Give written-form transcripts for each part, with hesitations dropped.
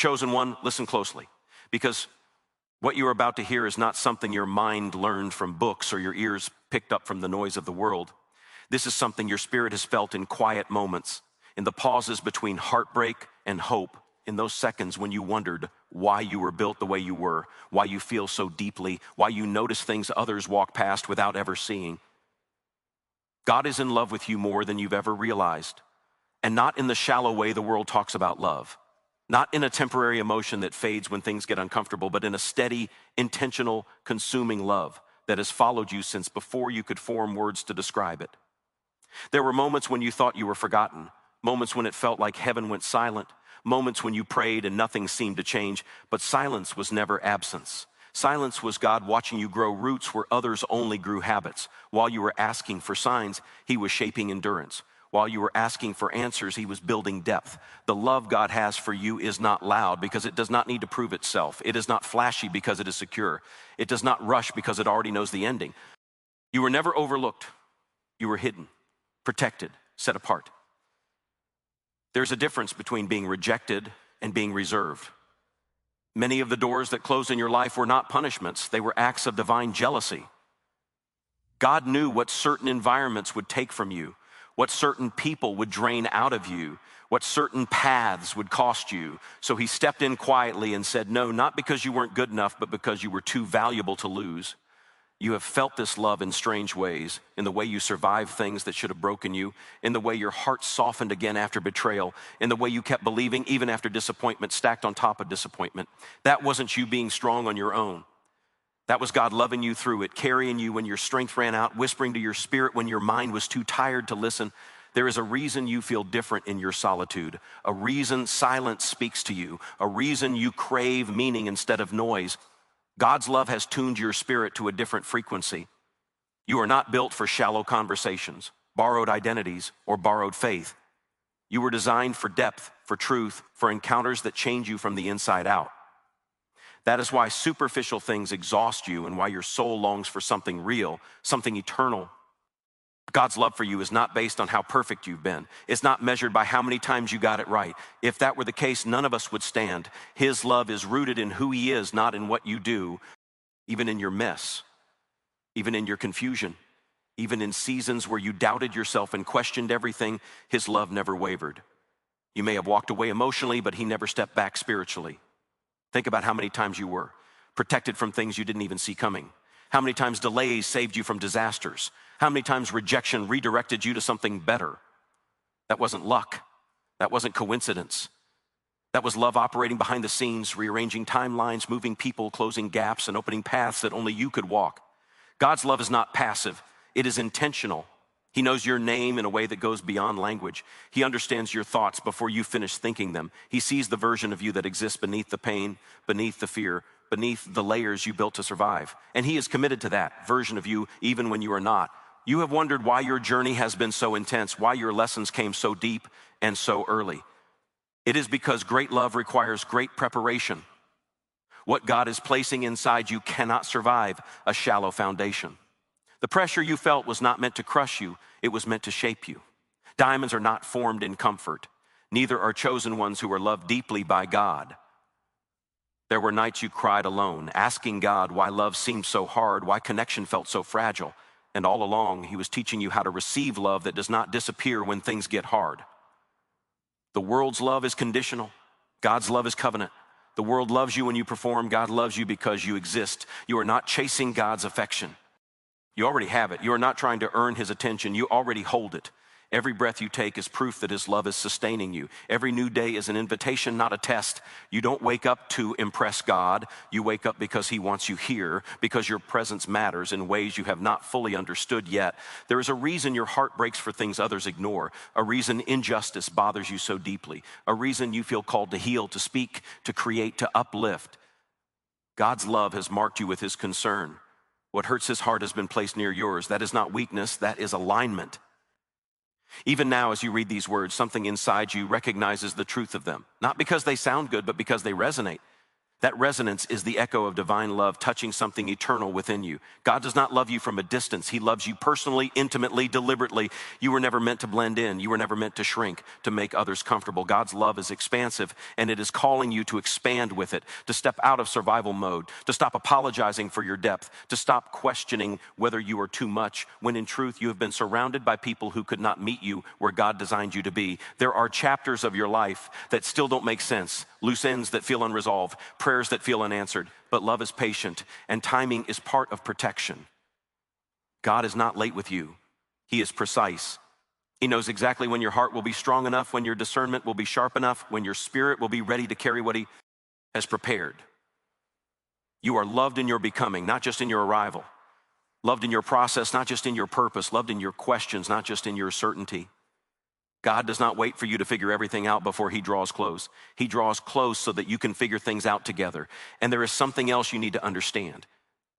Chosen one, listen closely, because what you're about to hear is not something your mind learned from books or your ears picked up from the noise of the world. This is something your spirit has felt in quiet moments, in the pauses between heartbreak and hope, in those seconds when you wondered why you were built the way you were, why you feel so deeply, why you notice things others walk past without ever seeing. God is in love with you more than you've ever realized, and not in the shallow way the world talks about love. Not in a temporary emotion that fades when things get uncomfortable, but in a steady, intentional, consuming love that has followed you since before you could form words to describe it. There were moments when you thought you were forgotten, moments when it felt like heaven went silent, moments when you prayed and nothing seemed to change, but silence was never absence. Silence was God watching you grow roots where others only grew habits. While you were asking for signs, He was shaping endurance. While you were asking for answers, He was building depth. The love God has for you is not loud because it does not need to prove itself. It is not flashy because it is secure. It does not rush because it already knows the ending. You were never overlooked. You were hidden, protected, set apart. There's a difference between being rejected and being reserved. Many of the doors that closed in your life were not punishments. They were acts of divine jealousy. God knew what certain environments would take from you, what certain people would drain out of you, what certain paths would cost you. So He stepped in quietly and said, no, not because you weren't good enough, but because you were too valuable to lose. You have felt this love in strange ways, in the way you survived things that should have broken you, in the way your heart softened again after betrayal, in the way you kept believing even after disappointment stacked on top of disappointment. That wasn't you being strong on your own. That was God loving you through it, carrying you when your strength ran out, whispering to your spirit when your mind was too tired to listen. There is a reason you feel different in your solitude, a reason silence speaks to you, a reason you crave meaning instead of noise. God's love has tuned your spirit to a different frequency. You are not built for shallow conversations, borrowed identities, or borrowed faith. You were designed for depth, for truth, for encounters that change you from the inside out. That is why superficial things exhaust you and why your soul longs for something real, something eternal. God's love for you is not based on how perfect you've been. It's not measured by how many times you got it right. If that were the case, none of us would stand. His love is rooted in who He is, not in what you do, even in your mess, even in your confusion, even in seasons where you doubted yourself and questioned everything. His love never wavered. You may have walked away emotionally, but He never stepped back spiritually. Think about how many times you were protected from things you didn't even see coming. How many times delays saved you from disasters? How many times rejection redirected you to something better? That wasn't luck. That wasn't coincidence. That was love operating behind the scenes, rearranging timelines, moving people, closing gaps, and opening paths that only you could walk. God's love is not passive. It is intentional. He knows your name in a way that goes beyond language. He understands your thoughts before you finish thinking them. He sees the version of you that exists beneath the pain, beneath the fear, beneath the layers you built to survive. And He is committed to that version of you even when you are not. You have wondered why your journey has been so intense, why your lessons came so deep and so early. It is because great love requires great preparation. What God is placing inside you cannot survive a shallow foundation. The pressure you felt was not meant to crush you, it was meant to shape you. Diamonds are not formed in comfort. Neither are chosen ones who are loved deeply by God. There were nights you cried alone, asking God why love seemed so hard, why connection felt so fragile. And all along, He was teaching you how to receive love that does not disappear when things get hard. The world's love is conditional. God's love is covenant. The world loves you when you perform. God loves you because you exist. You are not chasing God's affection. You already have it. You are not trying to earn His attention. You already hold it. Every breath you take is proof that His love is sustaining you. Every new day is an invitation, not a test. You don't wake up to impress God. You wake up because He wants you here, because your presence matters in ways you have not fully understood yet. There is a reason your heart breaks for things others ignore, a reason injustice bothers you so deeply, a reason you feel called to heal, to speak, to create, to uplift. God's love has marked you with His concern. What hurts His heart has been placed near yours. That is not weakness, that is alignment. Even now, as you read these words, something inside you recognizes the truth of them. Not because they sound good, but because they resonate. That resonance is the echo of divine love touching something eternal within you. God does not love you from a distance. He loves you personally, intimately, deliberately. You were never meant to blend in. You were never meant to shrink, to make others comfortable. God's love is expansive, and it is calling you to expand with it, to step out of survival mode, to stop apologizing for your depth, to stop questioning whether you are too much, when in truth you have been surrounded by people who could not meet you where God designed you to be. There are chapters of your life that still don't make sense, loose ends that feel unresolved, prayers that feel unanswered, but love is patient, and timing is part of protection. God is not late with you. He is precise. He knows exactly when your heart will be strong enough, when your discernment will be sharp enough, when your spirit will be ready to carry what he has prepared. You are loved in your becoming, not just in your arrival. Loved in your process, not just in your purpose. Loved in your questions, not just in your certainty. God does not wait for you to figure everything out before he draws close. He draws close so that you can figure things out together. And there is something else you need to understand.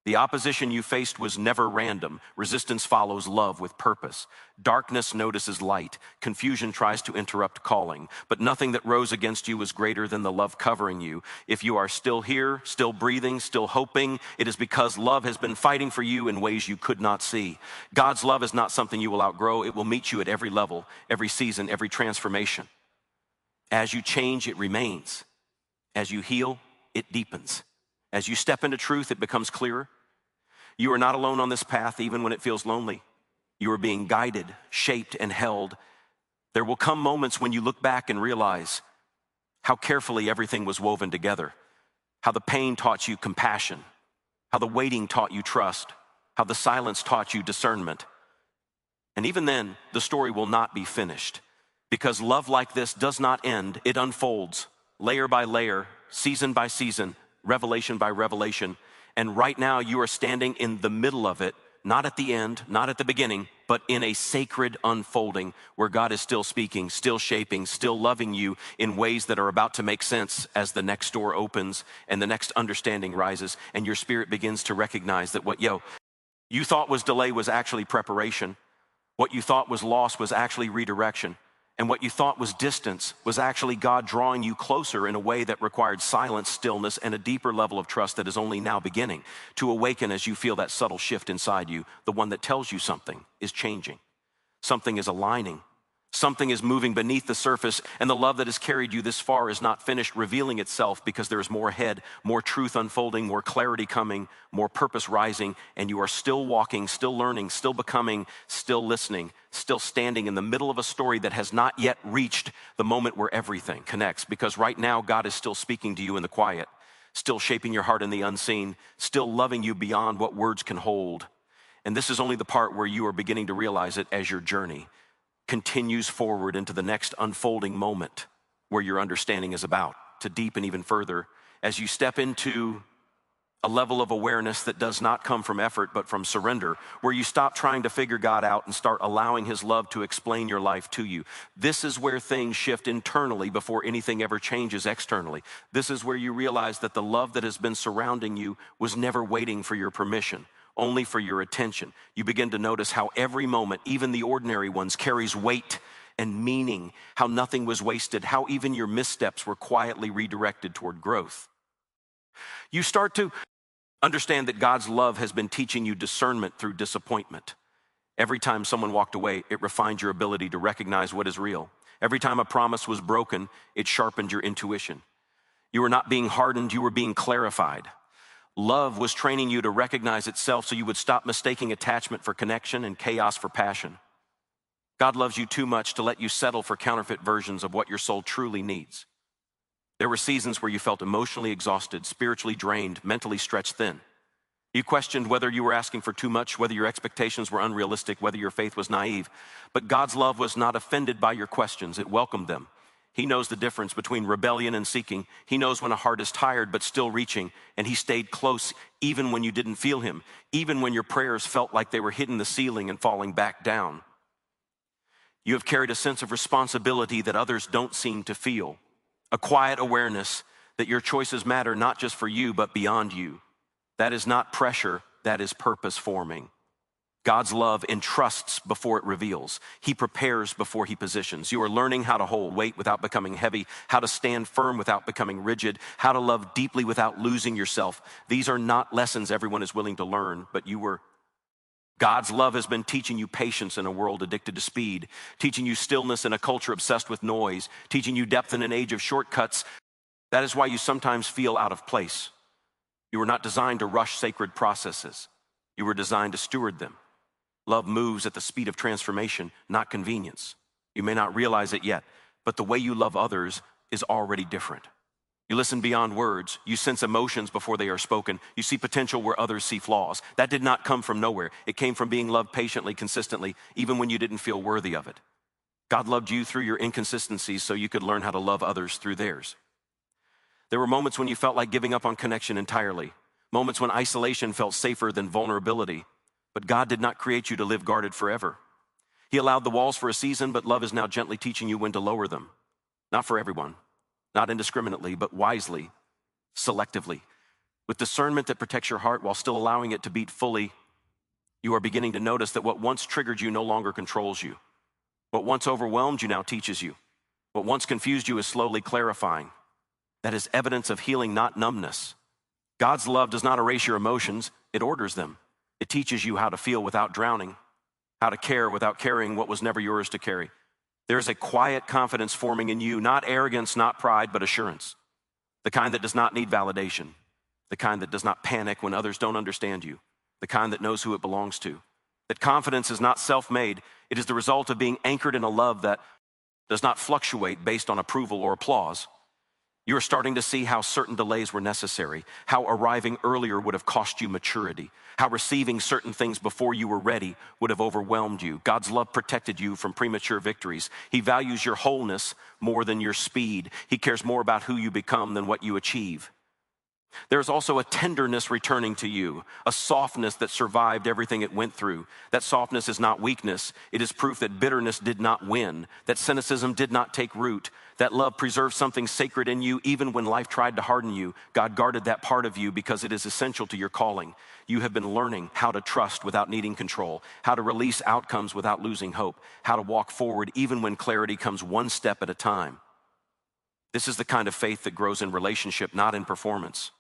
The opposition you faced was never random. Resistance follows love with purpose. Darkness notices light. Confusion tries to interrupt calling. But nothing that rose against you was greater than the love covering you. If you are still here, still breathing, still hoping, it is because love has been fighting for you in ways you could not see. God's love is not something you will outgrow. It will meet you at every level, every season, every transformation. As you change, it remains. As you heal, it deepens. As you step into truth, it becomes clearer. You are not alone on this path, even when it feels lonely. You are being guided, shaped, and held. There will come moments when you look back and realize how carefully everything was woven together, how the pain taught you compassion, how the waiting taught you trust, how the silence taught you discernment. And even then, the story will not be finished, because love like this does not end. It unfolds layer by layer, season by season, revelation by revelation. And right now you are standing in the middle of it, not at the end, not at the beginning, but in a sacred unfolding where God is still speaking, still shaping, still loving you in ways that are about to make sense as the next door opens and the next understanding rises and your spirit begins to recognize that what you thought was delay was actually preparation. What you thought was loss was actually redirection. And what you thought was distance was actually God drawing you closer in a way that required silence, stillness, and a deeper level of trust that is only now beginning to awaken as you feel that subtle shift inside you, the one that tells you something is changing, something is aligning, something is moving beneath the surface, and the love that has carried you this far is not finished revealing itself because there is more ahead, more truth unfolding, more clarity coming, more purpose rising, and you are still walking, still learning, still becoming, still listening, still standing in the middle of a story that has not yet reached the moment where everything connects, because right now God is still speaking to you in the quiet, still shaping your heart in the unseen, still loving you beyond what words can hold. And this is only the part where you are beginning to realize it as your journey continues forward into the next unfolding moment where your understanding is about to deepen even further as you step into a level of awareness that does not come from effort but from surrender, where you stop trying to figure God out and start allowing his love to explain your life to you. This is where things shift internally before anything ever changes externally. This is where you realize that the love that has been surrounding you was never waiting for your permission, only for your attention. You begin to notice how every moment, even the ordinary ones, carries weight and meaning, how nothing was wasted, how even your missteps were quietly redirected toward growth. You start to understand that God's love has been teaching you discernment through disappointment. Every time someone walked away, it refined your ability to recognize what is real. Every time a promise was broken, it sharpened your intuition. You were not being hardened, you were being clarified. Love was training you to recognize itself so you would stop mistaking attachment for connection and chaos for passion. God loves you too much to let you settle for counterfeit versions of what your soul truly needs. There were seasons where you felt emotionally exhausted, spiritually drained, mentally stretched thin. You questioned whether you were asking for too much, whether your expectations were unrealistic, whether your faith was naive. But God's love was not offended by your questions. It welcomed them. He knows the difference between rebellion and seeking. He knows when a heart is tired but still reaching, and he stayed close even when you didn't feel him, even when your prayers felt like they were hitting the ceiling and falling back down. You have carried a sense of responsibility that others don't seem to feel, a quiet awareness that your choices matter not just for you but beyond you. That is not pressure, that is purpose forming. God's love entrusts before it reveals. He prepares before he positions. You are learning how to hold weight without becoming heavy, how to stand firm without becoming rigid, how to love deeply without losing yourself. These are not lessons everyone is willing to learn, but God's love has been teaching you patience in a world addicted to speed, teaching you stillness in a culture obsessed with noise, teaching you depth in an age of shortcuts. That is why you sometimes feel out of place. You were not designed to rush sacred processes. You were designed to steward them. Love moves at the speed of transformation, not convenience. You may not realize it yet, but the way you love others is already different. You listen beyond words. You sense emotions before they are spoken. You see potential where others see flaws. That did not come from nowhere. It came from being loved patiently, consistently, even when you didn't feel worthy of it. God loved you through your inconsistencies so you could learn how to love others through theirs. There were moments when you felt like giving up on connection entirely, moments when isolation felt safer than vulnerability, but God did not create you to live guarded forever. He allowed the walls for a season, but love is now gently teaching you when to lower them. Not for everyone, not indiscriminately, but wisely, selectively. With discernment that protects your heart while still allowing it to beat fully, you are beginning to notice that what once triggered you no longer controls you. What once overwhelmed you now teaches you. What once confused you is slowly clarifying. That is evidence of healing, not numbness. God's love does not erase your emotions, it orders them. It teaches you how to feel without drowning, how to care without carrying what was never yours to carry. There is a quiet confidence forming in you, not arrogance, not pride, but assurance. The kind that does not need validation. The kind that does not panic when others don't understand you. The kind that knows who it belongs to. That confidence is not self-made. It is the result of being anchored in a love that does not fluctuate based on approval or applause. You are starting to see how certain delays were necessary, how arriving earlier would have cost you maturity, how receiving certain things before you were ready would have overwhelmed you. God's love protected you from premature victories. He values your wholeness more than your speed. He cares more about who you become than what you achieve. There's also a tenderness returning to you, a softness that survived everything it went through. That softness is not weakness. It is proof that bitterness did not win, that cynicism did not take root, that love preserved something sacred in you even when life tried to harden you. God guarded that part of you because it is essential to your calling. You have been learning how to trust without needing control, how to release outcomes without losing hope, how to walk forward even when clarity comes one step at a time. This is the kind of faith that grows in relationship, not in performance.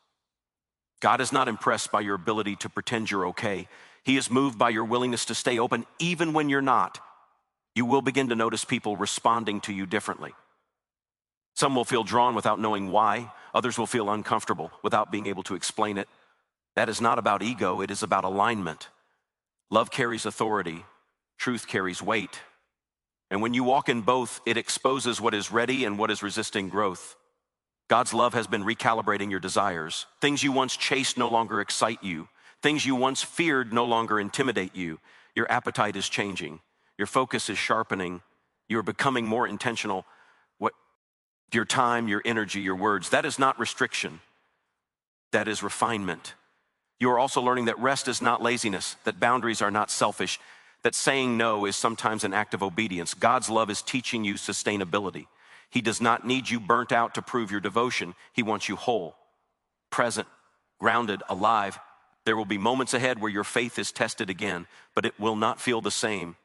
God is not impressed by your ability to pretend you're okay. He is moved by your willingness to stay open even when you're not. You will begin to notice people responding to you differently. Some will feel drawn without knowing why. Others will feel uncomfortable without being able to explain it. That is not about ego, it is about alignment. Love carries authority. Truth carries weight. And when you walk in both, it exposes what is ready and what is resisting growth. God's love has been recalibrating your desires. Things you once chased no longer excite you. Things you once feared no longer intimidate you. Your appetite is changing. Your focus is sharpening. You're becoming more intentional. Your time, your energy, your words, that is not restriction. That is refinement. You are also learning that rest is not laziness, that boundaries are not selfish, that saying no is sometimes an act of obedience. God's love is teaching you sustainability. He does not need you burnt out to prove your devotion. He wants you whole, present, grounded, alive. There will be moments ahead where your faith is tested again, but it will not feel the same.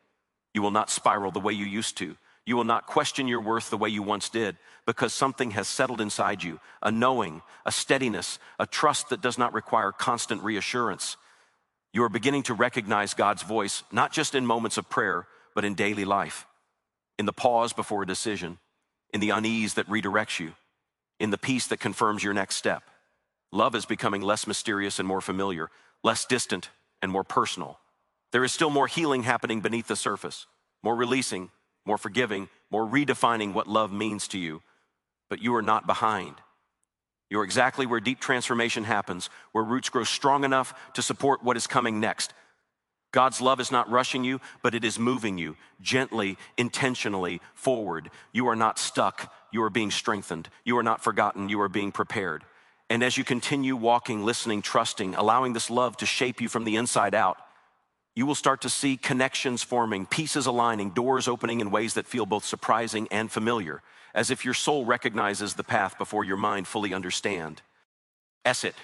You will not spiral the way you used to. You will not question your worth the way you once did, because something has settled inside you, a knowing, a steadiness, a trust that does not require constant reassurance. You are beginning to recognize God's voice, not just in moments of prayer, but in daily life, in the pause before a decision, in the unease that redirects you, in the peace that confirms your next step. Love is becoming less mysterious and more familiar, less distant and more personal. There is still more healing happening beneath the surface, more releasing, more forgiving, more redefining what love means to you. But you are not behind. You're exactly where deep transformation happens, where roots grow strong enough to support what is coming next. God's love is not rushing you, but it is moving you gently, intentionally forward. You are not stuck. You are being strengthened. You are not forgotten. You are being prepared. And as you continue walking, listening, trusting, allowing this love to shape you from the inside out, you will start to see connections forming, pieces aligning, doors opening in ways that feel both surprising and familiar, as if your soul recognizes the path before your mind fully understands it.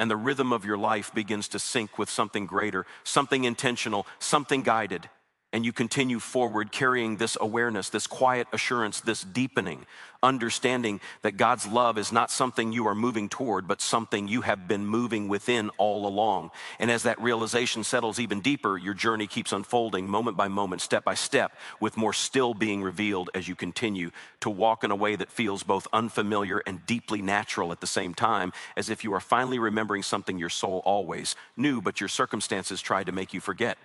and the rhythm of your life begins to sync with something greater, something intentional, something guided. And you continue forward carrying this awareness, this quiet assurance, this deepening, understanding that God's love is not something you are moving toward, but something you have been moving within all along. And as that realization settles even deeper, your journey keeps unfolding moment by moment, step by step, with more still being revealed as you continue to walk in a way that feels both unfamiliar and deeply natural at the same time, as if you are finally remembering something your soul always knew, but your circumstances tried to make you forget.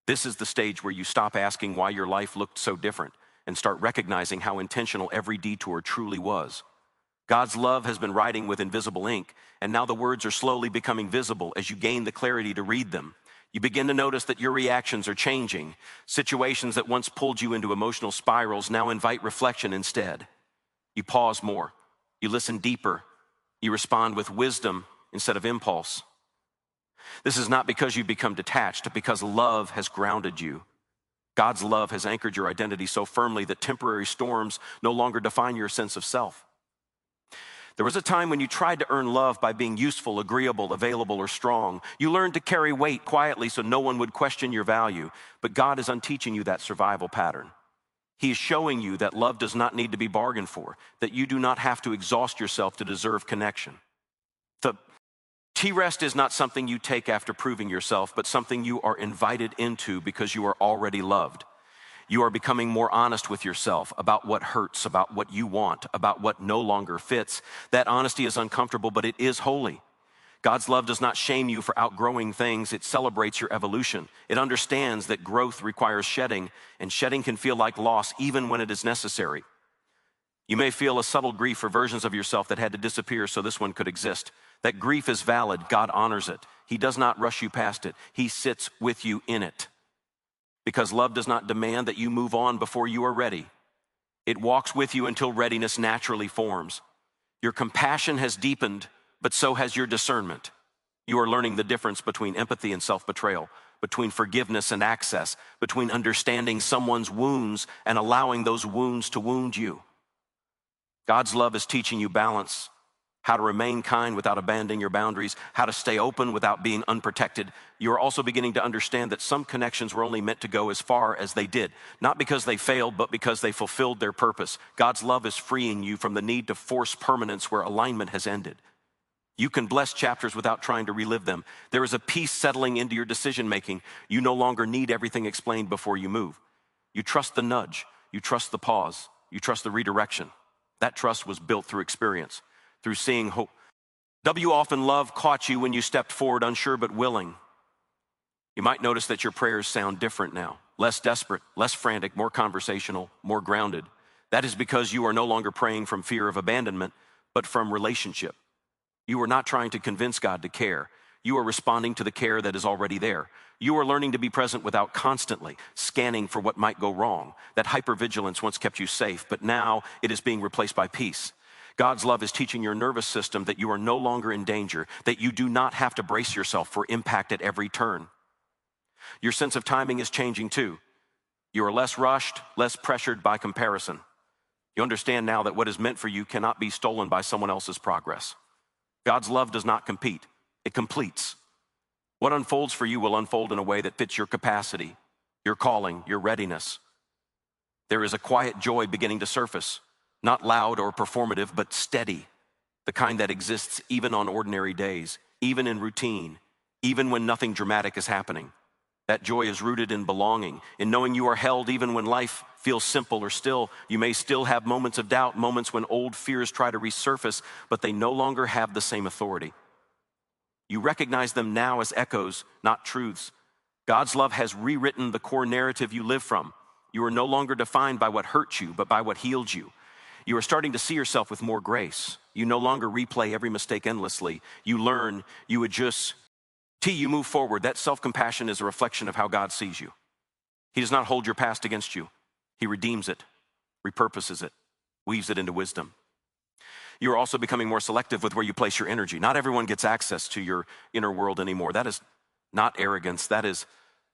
This is the stage where you stop asking why your life looked so different and start recognizing how intentional every detour truly was. God's love has been writing with invisible ink, and now the words are slowly becoming visible as you gain the clarity to read them. You begin to notice that your reactions are changing. Situations that once pulled you into emotional spirals now invite reflection instead. You pause more. You listen deeper. You respond with wisdom instead of impulse. This is not because you've become detached, but because love has grounded you. God's love has anchored your identity so firmly that temporary storms no longer define your sense of self. There was a time when you tried to earn love by being useful, agreeable, available, or strong. You learned to carry weight quietly so no one would question your value. But God is unteaching you that survival pattern. He is showing you that love does not need to be bargained for, that you do not have to exhaust yourself to deserve connection. The cherished is not something you take after proving yourself, but something you are invited into because you are already loved. You are becoming more honest with yourself about what hurts, about what you want, about what no longer fits. That honesty is uncomfortable, but it is holy. God's love does not shame you for outgrowing things. It celebrates your evolution. It understands that growth requires shedding, and shedding can feel like loss even when it is necessary. You may feel a subtle grief for versions of yourself that had to disappear so this one could exist. That grief is valid. God honors it. He does not rush you past it. He sits with you in it. Because love does not demand that you move on before you are ready. It walks with you until readiness naturally forms. Your compassion has deepened, but so has your discernment. You are learning the difference between empathy and self-betrayal, between forgiveness and access, between understanding someone's wounds and allowing those wounds to wound you. God's love is teaching you balance, how to remain kind without abandoning your boundaries, how to stay open without being unprotected. You are also beginning to understand that some connections were only meant to go as far as they did, not because they failed, but because they fulfilled their purpose. God's love is freeing you from the need to force permanence where alignment has ended. You can bless chapters without trying to relive them. There is a peace settling into your decision-making. You no longer need everything explained before you move. You trust the nudge. You trust the pause. You trust the redirection. That trust was built through experience, through seeing hope. Often love caught you when you stepped forward unsure but willing. You might notice that your prayers sound different now, less desperate, less frantic, more conversational, more grounded. That is because you are no longer praying from fear of abandonment, but from relationship. You are not trying to convince God to care. You are responding to the care that is already there. You are learning to be present without constantly scanning for what might go wrong. That hypervigilance once kept you safe, but now it is being replaced by peace. God's love is teaching your nervous system that you are no longer in danger, that you do not have to brace yourself for impact at every turn. Your sense of timing is changing too. You are less rushed, less pressured by comparison. You understand now that what is meant for you cannot be stolen by someone else's progress. God's love does not compete, it completes. What unfolds for you will unfold in a way that fits your capacity, your calling, your readiness. There is a quiet joy beginning to surface, not loud or performative, but steady, the kind that exists even on ordinary days, even in routine, even when nothing dramatic is happening. That joy is rooted in belonging, in knowing you are held even when life feels simple or still. You may still have moments of doubt, moments when old fears try to resurface, but they no longer have the same authority. You recognize them now as echoes, not truths. God's love has rewritten the core narrative you live from. You are no longer defined by what hurt you, but by what healed you. You are starting to see yourself with more grace. You no longer replay every mistake endlessly. You learn, you adjust. You move forward. That self-compassion is a reflection of how God sees you. He does not hold your past against you. He redeems it, repurposes it, weaves it into wisdom. You're also becoming more selective with where you place your energy. Not everyone gets access to your inner world anymore. That is not arrogance. That is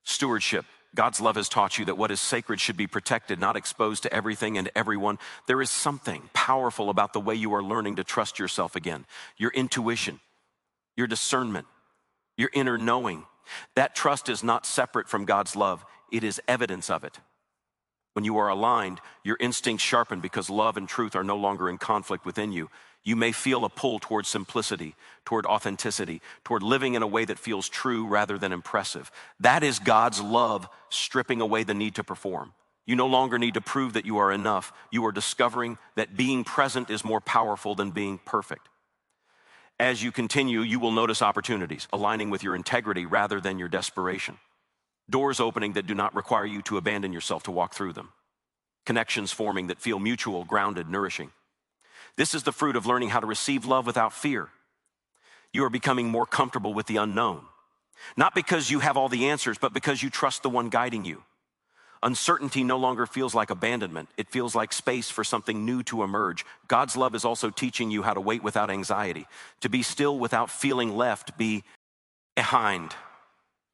stewardship. God's love has taught you that what is sacred should be protected, not exposed to everything and everyone. There is something powerful about the way you are learning to trust yourself again. Your intuition, your discernment, your inner knowing. That trust is not separate from God's love. It is evidence of it. When you are aligned, your instincts sharpen because love and truth are no longer in conflict within you. You may feel a pull toward simplicity, toward authenticity, toward living in a way that feels true rather than impressive. That is God's love stripping away the need to perform. You no longer need to prove that you are enough. You are discovering that being present is more powerful than being perfect. As you continue, you will notice opportunities aligning with your integrity rather than your desperation. Doors opening that do not require you to abandon yourself to walk through them. Connections forming that feel mutual, grounded, nourishing. This is the fruit of learning how to receive love without fear. You are becoming more comfortable with the unknown. Not because you have all the answers, but because you trust the one guiding you. Uncertainty no longer feels like abandonment. It feels like space for something new to emerge. God's love is also teaching you how to wait without anxiety, to be still without feeling left behind,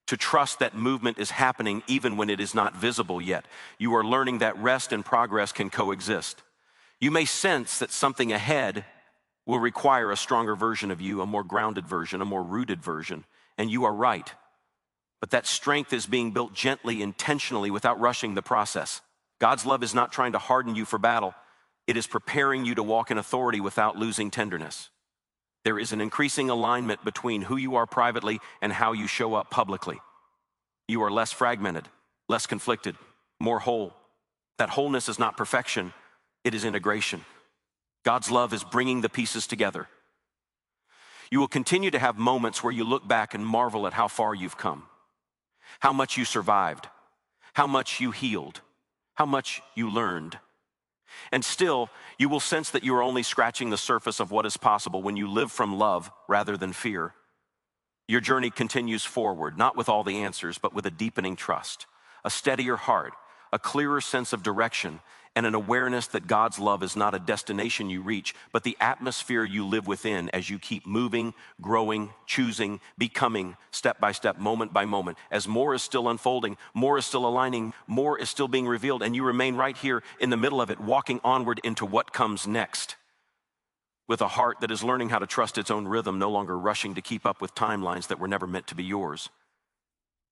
to trust that movement is happening even when it is not visible yet. You are learning that rest and progress can coexist. You may sense that something ahead will require a stronger version of you, a more grounded version, a more rooted version, and you are right. But that strength is being built gently, intentionally, without rushing the process. God's love is not trying to harden you for battle. It is preparing you to walk in authority without losing tenderness. There is an increasing alignment between who you are privately and how you show up publicly. You are less fragmented, less conflicted, more whole. That wholeness is not perfection, it is integration. God's love is bringing the pieces together. You will continue to have moments where you look back and marvel at how far you've come, how much you survived, how much you healed, how much you learned. And still, you will sense that you are only scratching the surface of what is possible when you live from love rather than fear. Your journey continues forward, not with all the answers, but with a deepening trust, a steadier heart, a clearer sense of direction, and an awareness that God's love is not a destination you reach, but the atmosphere you live within as you keep moving, growing, choosing, becoming, step by step, moment by moment. As more is still unfolding, more is still aligning, more is still being revealed, and you remain right here in the middle of it, walking onward into what comes next. With a heart that is learning how to trust its own rhythm, no longer rushing to keep up with timelines that were never meant to be yours.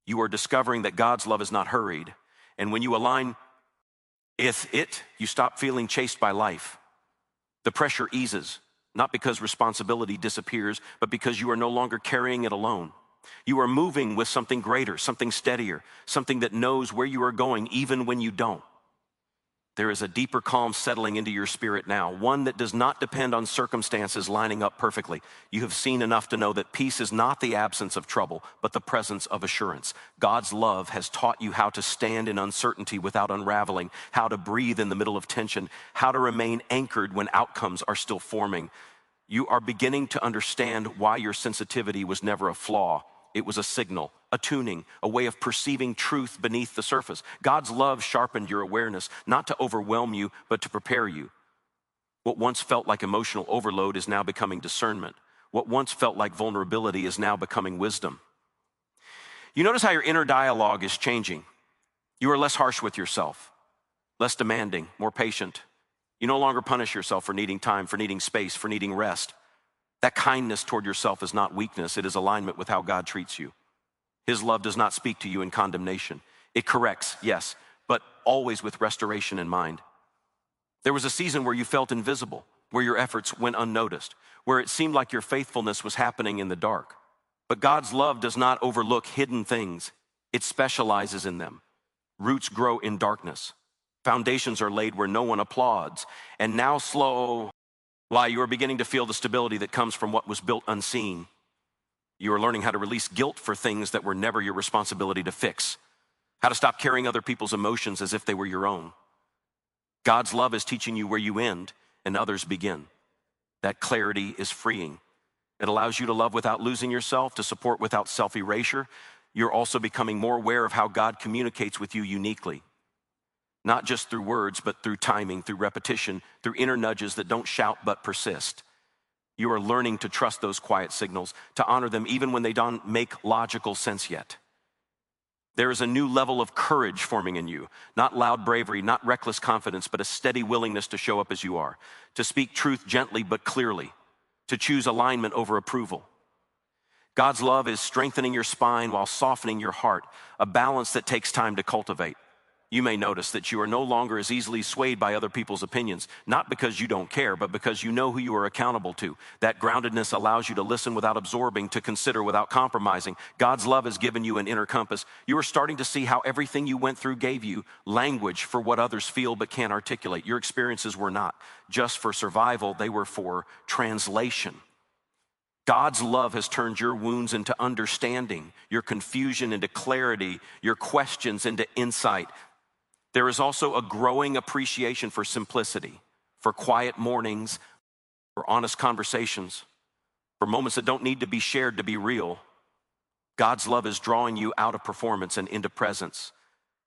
You are discovering that God's love is not hurried, and when you align with it, you stop feeling chased by life. The pressure eases, not because responsibility disappears, but because you are no longer carrying it alone. You are moving with something greater, something steadier, something that knows where you are going even when you don't. There is a deeper calm settling into your spirit now, one that does not depend on circumstances lining up perfectly. You have seen enough to know that peace is not the absence of trouble, but the presence of assurance. God's love has taught you how to stand in uncertainty without unraveling, how to breathe in the middle of tension, how to remain anchored when outcomes are still forming. You are beginning to understand why your sensitivity was never a flaw. It was a signal, a tuning, a way of perceiving truth beneath the surface. God's love sharpened your awareness, not to overwhelm you, but to prepare you. What once felt like emotional overload is now becoming discernment. What once felt like vulnerability is now becoming wisdom. You notice how your inner dialogue is changing. You are less harsh with yourself, less demanding, more patient. You no longer punish yourself for needing time, for needing space, for needing rest. That kindness toward yourself is not weakness, it is alignment with how God treats you. His love does not speak to you in condemnation. It corrects, yes, but always with restoration in mind. There was a season where you felt invisible, where your efforts went unnoticed, where it seemed like your faithfulness was happening in the dark. But God's love does not overlook hidden things. It specializes in them. Roots grow in darkness. Foundations are laid where no one applauds. And now you are beginning to feel the stability that comes from what was built unseen. You are learning how to release guilt for things that were never your responsibility to fix, how to stop carrying other people's emotions as if they were your own. God's love is teaching you where you end and others begin. That clarity is freeing. It allows you to love without losing yourself, to support without self-erasure. You're also becoming more aware of how God communicates with you uniquely. Not just through words, but through timing, through repetition, through inner nudges that don't shout but persist. You are learning to trust those quiet signals, to honor them even when they don't make logical sense yet. There is a new level of courage forming in you, not loud bravery, not reckless confidence, but a steady willingness to show up as you are, to speak truth gently but clearly, to choose alignment over approval. God's love is strengthening your spine while softening your heart, a balance that takes time to cultivate. You may notice that you are no longer as easily swayed by other people's opinions, not because you don't care, but because you know who you are accountable to. That groundedness allows you to listen without absorbing, to consider without compromising. God's love has given you an inner compass. You are starting to see how everything you went through gave you language for what others feel but can't articulate. Your experiences were not just for survival, they were for translation. God's love has turned your wounds into understanding, your confusion into clarity, your questions into insight. There is also a growing appreciation for simplicity, for quiet mornings, for honest conversations, for moments that don't need to be shared to be real. God's love is drawing you out of performance and into presence.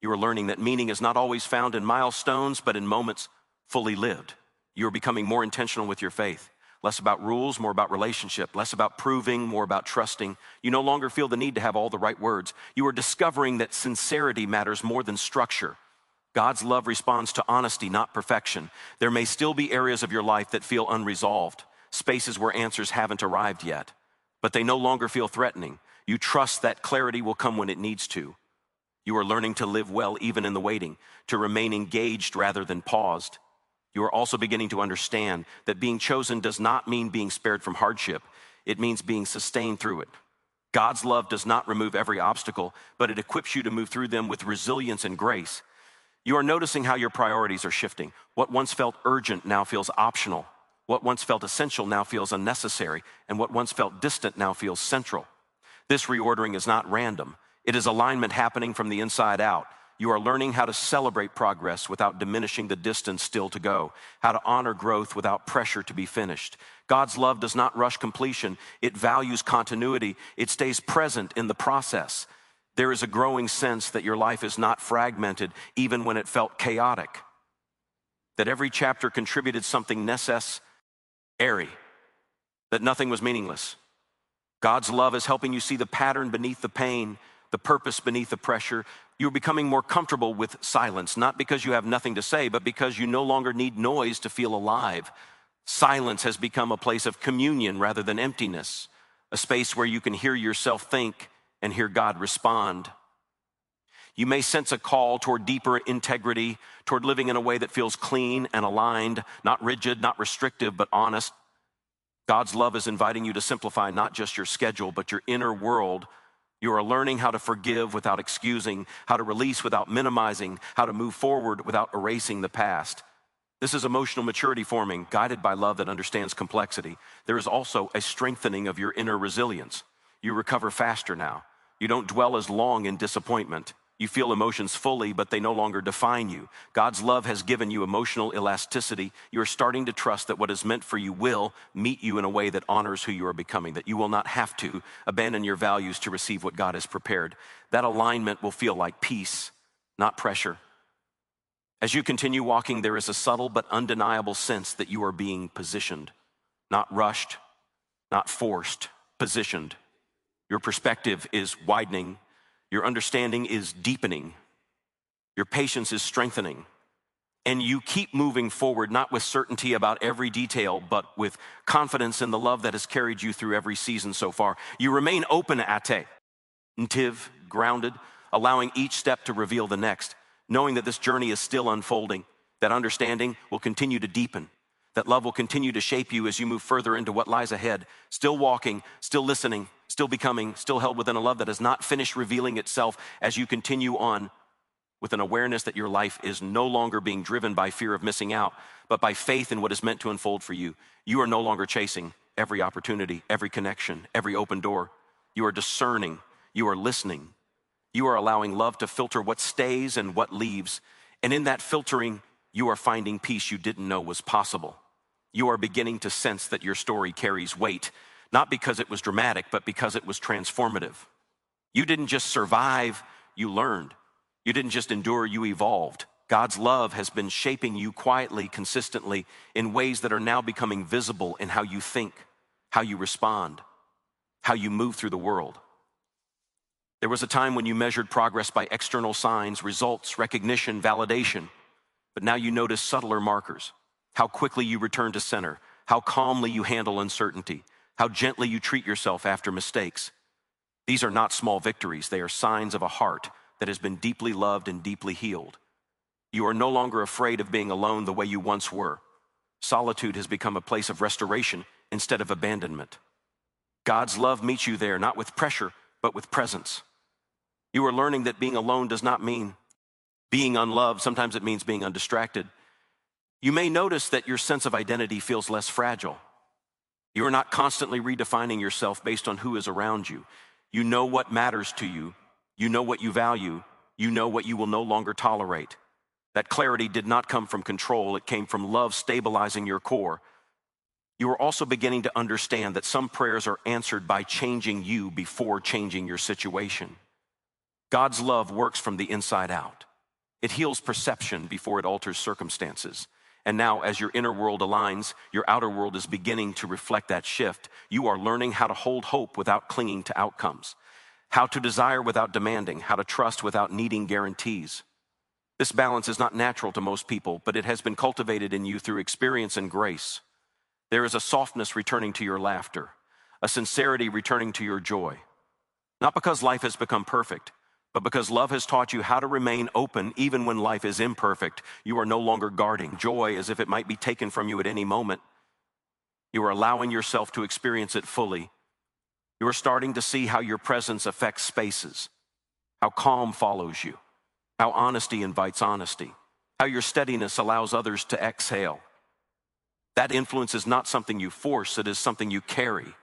You are learning that meaning is not always found in milestones, but in moments fully lived. You are becoming more intentional with your faith. Less about rules, more about relationship. Less about proving, more about trusting. You no longer feel the need to have all the right words. You are discovering that sincerity matters more than structure. God's love responds to honesty, not perfection. There may still be areas of your life that feel unresolved, spaces where answers haven't arrived yet, but they no longer feel threatening. You trust that clarity will come when it needs to. You are learning to live well even in the waiting, to remain engaged rather than paused. You are also beginning to understand that being chosen does not mean being spared from hardship. It means being sustained through it. God's love does not remove every obstacle, but it equips you to move through them with resilience and grace. You are noticing how your priorities are shifting. What once felt urgent now feels optional. What once felt essential now feels unnecessary. And what once felt distant now feels central. This reordering is not random. It is alignment happening from the inside out. You are learning how to celebrate progress without diminishing the distance still to go, how to honor growth without pressure to be finished. God's love does not rush completion. It values continuity. It stays present in the process. There is a growing sense that your life is not fragmented, even when it felt chaotic. That every chapter contributed something necessary, that nothing was meaningless. God's love is helping you see the pattern beneath the pain, the purpose beneath the pressure. You're becoming more comfortable with silence, not because you have nothing to say, but because you no longer need noise to feel alive. Silence has become a place of communion rather than emptiness, a space where you can hear yourself think and hear God respond. You may sense a call toward deeper integrity, toward living in a way that feels clean and aligned, not rigid, not restrictive, but honest. God's love is inviting you to simplify not just your schedule, but your inner world. You are learning how to forgive without excusing, how to release without minimizing, how to move forward without erasing the past. This is emotional maturity forming, guided by love that understands complexity. There is also a strengthening of your inner resilience. You recover faster now. You don't dwell as long in disappointment. You feel emotions fully, but they no longer define you. God's love has given you emotional elasticity. You are starting to trust that what is meant for you will meet you in a way that honors who you are becoming, that you will not have to abandon your values to receive what God has prepared. That alignment will feel like peace, not pressure. As you continue walking, there is a subtle but undeniable sense that you are being positioned, not rushed, not forced, positioned. Your perspective is widening. Your understanding is deepening. Your patience is strengthening. And you keep moving forward, not with certainty about every detail, but with confidence in the love that has carried you through every season so far. You remain open, attentive, grounded, allowing each step to reveal the next, knowing that this journey is still unfolding, that understanding will continue to deepen, that love will continue to shape you as you move further into what lies ahead, still walking, still listening, still becoming, still held within a love that has not finished revealing itself as you continue on with an awareness that your life is no longer being driven by fear of missing out, but by faith in what is meant to unfold for you. You are no longer chasing every opportunity, every connection, every open door. You are discerning, you are listening. You are allowing love to filter what stays and what leaves. And in that filtering, you are finding peace you didn't know was possible. You are beginning to sense that your story carries weight, not because it was dramatic, but because it was transformative. You didn't just survive, you learned. You didn't just endure, you evolved. God's love has been shaping you quietly, consistently, in ways that are now becoming visible in how you think, how you respond, how you move through the world. There was a time when you measured progress by external signs, results, recognition, validation. But now you notice subtler markers. How quickly you return to center, how calmly you handle uncertainty, how gently you treat yourself after mistakes. These are not small victories. They are signs of a heart that has been deeply loved and deeply healed. You are no longer afraid of being alone the way you once were. Solitude has become a place of restoration instead of abandonment. God's love meets you there, not with pressure, but with presence. You are learning that being alone does not mean being unloved. Sometimes it means being undistracted. You may notice that your sense of identity feels less fragile. You are not constantly redefining yourself based on who is around you. You know what matters to you. You know what you value. You know what you will no longer tolerate. That clarity did not come from control. It came from love stabilizing your core. You are also beginning to understand that some prayers are answered by changing you before changing your situation. God's love works from the inside out. It heals perception before it alters circumstances. And now, as your inner world aligns, your outer world is beginning to reflect that shift. You are learning how to hold hope without clinging to outcomes, how to desire without demanding, how to trust without needing guarantees. This balance is not natural to most people, but it has been cultivated in you through experience and grace. There is a softness returning to your laughter, a sincerity returning to your joy. Not because life has become perfect, but because love has taught you how to remain open even when life is imperfect. You are no longer guarding joy as if it might be taken from you at any moment. You are allowing yourself to experience it fully. You are starting to see how your presence affects spaces, how calm follows you, how honesty invites honesty, how your steadiness allows others to exhale. That influence is not something you force, it is something you carry.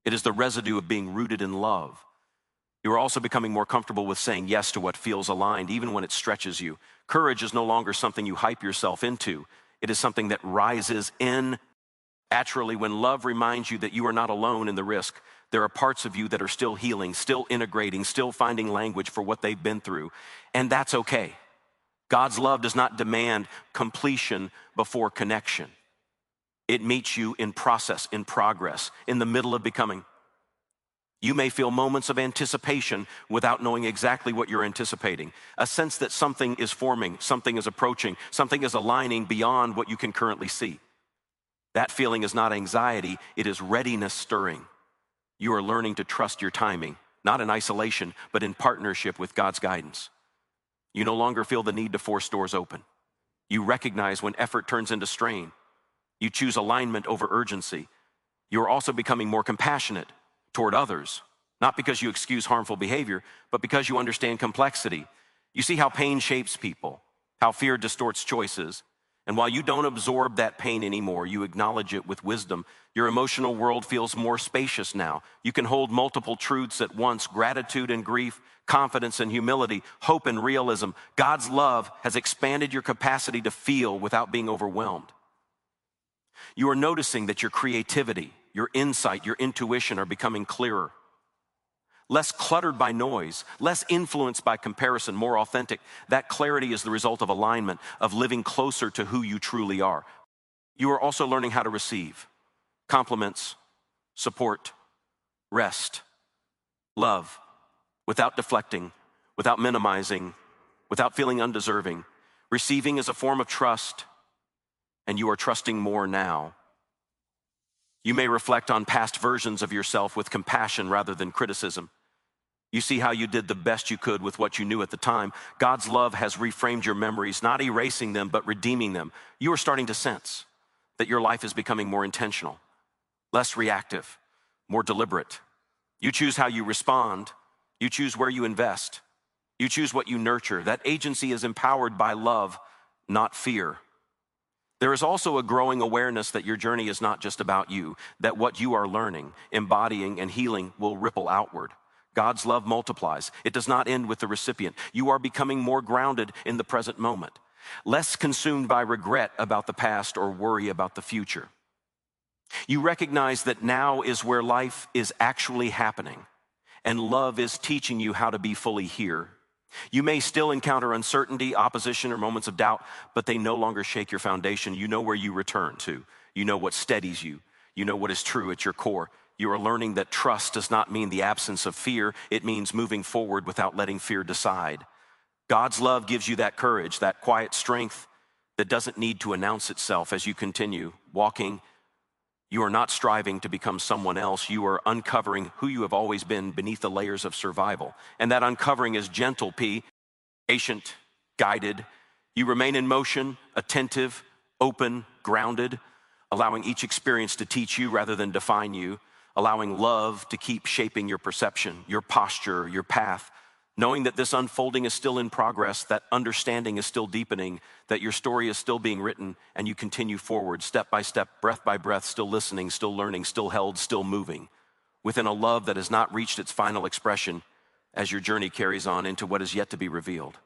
It is the residue of being rooted in love. You are also becoming more comfortable with saying yes to what feels aligned, even when it stretches you. Courage is no longer something you hype yourself into. It is something that rises in naturally when love reminds you that you are not alone in the risk. There are parts of you that are still healing, still integrating, still finding language for what they've been through, and that's okay. God's love does not demand completion before connection. It meets you in process, in progress, in the middle of becoming. You may feel moments of anticipation without knowing exactly what you're anticipating, a sense that something is forming, something is approaching, something is aligning beyond what you can currently see. That feeling is not anxiety, it is readiness stirring. You are learning to trust your timing, not in isolation, but in partnership with God's guidance. You no longer feel the need to force doors open. You recognize when effort turns into strain. You choose alignment over urgency. You are also becoming more compassionate toward others, not because you excuse harmful behavior, but because you understand complexity. You see how pain shapes people, how fear distorts choices. And while you don't absorb that pain anymore, you acknowledge it with wisdom. Your emotional world feels more spacious now. You can hold multiple truths at once: gratitude and grief, confidence and humility, hope and realism. God's love has expanded your capacity to feel without being overwhelmed. You are noticing that your creativity, your insight, your intuition are becoming clearer, less cluttered by noise, less influenced by comparison, more authentic. That clarity is the result of alignment, of living closer to who you truly are. You are also learning how to receive compliments, support, rest, love, without deflecting, without minimizing, without feeling undeserving. Receiving is a form of trust, and you are trusting more now. You may reflect on past versions of yourself with compassion rather than criticism. You see how you did the best you could with what you knew at the time. God's love has reframed your memories, not erasing them, but redeeming them. You are starting to sense that your life is becoming more intentional, less reactive, more deliberate. You choose how you respond. You choose where you invest. You choose what you nurture. That agency is empowered by love, not fear. There is also a growing awareness that your journey is not just about you, that what you are learning, embodying, and healing will ripple outward. God's love multiplies. It does not end with the recipient. You are becoming more grounded in the present moment, less consumed by regret about the past or worry about the future. You recognize that now is where life is actually happening, and love is teaching you how to be fully here. You may still encounter uncertainty, opposition, or moments of doubt, but they no longer shake your foundation. You know where you return to. You know what steadies you. You know what is true at your core. You are learning that trust does not mean the absence of fear. It means moving forward without letting fear decide. God's love gives you that courage, that quiet strength that doesn't need to announce itself as you continue walking You are not striving to become someone else. You are uncovering who you have always been beneath the layers of survival. And that uncovering is gentle, patient, guided. You remain in motion, attentive, open, grounded, allowing each experience to teach you rather than define you, allowing love to keep shaping your perception, your posture, your path, knowing that this unfolding is still in progress, that understanding is still deepening, that your story is still being written, and you continue forward, step by step, breath by breath, still listening, still learning, still held, still moving, within a love that has not reached its final expression as your journey carries on into what is yet to be revealed.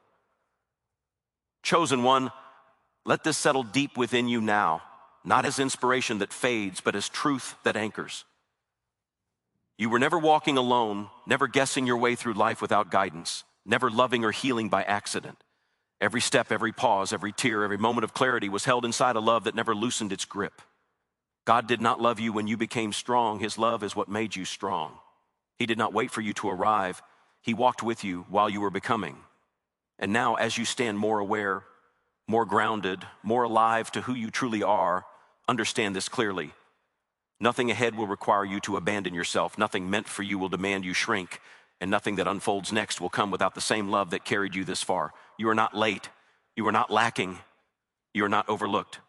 Chosen one, let this settle deep within you now, not as inspiration that fades, but as truth that anchors. You were never walking alone, never guessing your way through life without guidance, never loving or healing by accident. Every step, every pause, every tear, every moment of clarity was held inside a love that never loosened its grip. God did not love you when you became strong. His love is what made you strong. He did not wait for you to arrive. He walked with you while you were becoming. And now, as you stand more aware, more grounded, more alive to who you truly are, understand this clearly. Nothing ahead will require you to abandon yourself. Nothing meant for you will demand you shrink. And nothing that unfolds next will come without the same love that carried you this far. You are not late. You are not lacking. You are not overlooked.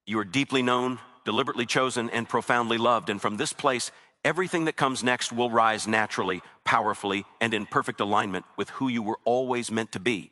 You are deeply known, deliberately chosen, and profoundly loved. And from this place, everything that comes next will rise naturally, powerfully, and in perfect alignment with who you were always meant to be.